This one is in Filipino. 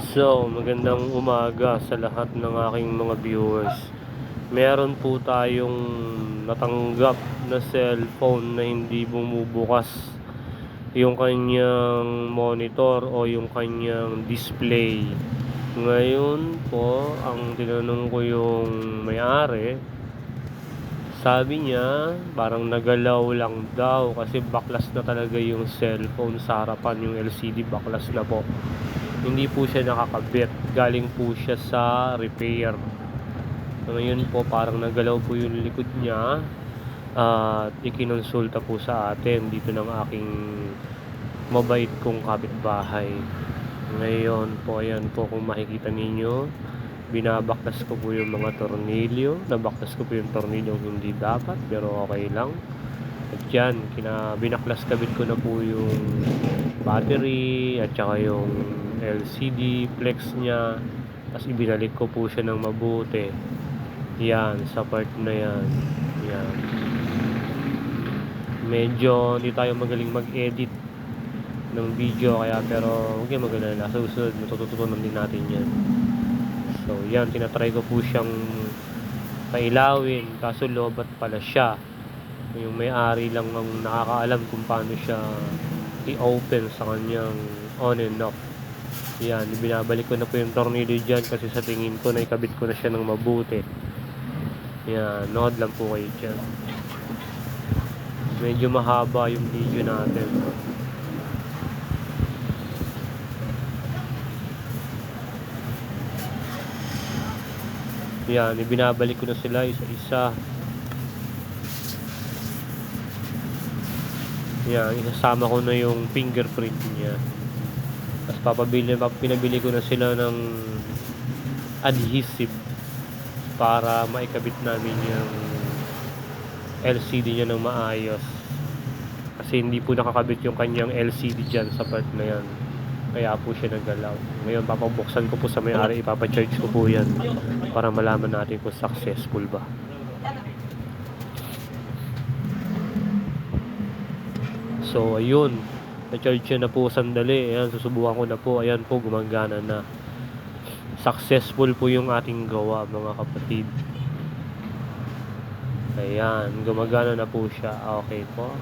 So, magandang umaga sa lahat ng aking mga viewers. Meron po tayong natanggap na cellphone na hindi bumubukas yung kanyang monitor o yung kanyang display. Ngayon po, ang tinanong ko yung may-ari, sabi niya parang nagalaw lang daw kasi baklas na talaga yung cellphone sa harapan, yung LCD baklas na po. Hindi po siya nakakabit, galing po siya sa repair. So, ngayon po parang nagalaw po yung likod niya at ikinonsulta po sa atin dito ng aking mabait kong kapitbahay. Ngayon po, ayan po, kung makikita ninyo, binabaklas ko po yung mga tornilyo. Nabaklas ko po yung tornilyong hindi dapat, pero okay lang. At yan, binaklas kabit ko na po yung battery at saka yung LCD flex niya, tapos ibinalik ko po siya ng mabuti. Yan, sa part na yan. Yan. Medyo hindi tayo magaling mag-edit ng video, kaya pero huwag kayong magalala, sa susunod matututunan din natin yan. So yan, tinatry ko po siyang pailawin, kaso lobat pala siya. Yung may-ari lang ang nakakaalam kung paano siya i-open sa kanyang on and off. Yan, binabalik ko na po yung tornilyo dyan kasi sa tingin ko na ikabit ko na siya ng mabuti. Yan, nood lang po kayo dyan. Medyo mahaba yung video natin. Yan, ibinabalik ko na sila isa-isa. Yan, isasama ko na yung fingerprint niya. Tapos pinabili ko na sila ng adhesive para maikabit namin yung LCD niya ng maayos. Kasi hindi po nakakabit yung kanyang LCD dyan sa part na yan. Kaya po siya nagalaw. Ngayon papabuksan ko po sa may-ari, ipapacharge ko po yan para malaman natin kung successful ba. So ayun, na-charge siya na po sandali. Ayan, susubukan ko na po. Ayan po, gumagana na. Successful po yung ating gawa, mga kapatid. Ayan, gumagana na po siya. Okay po.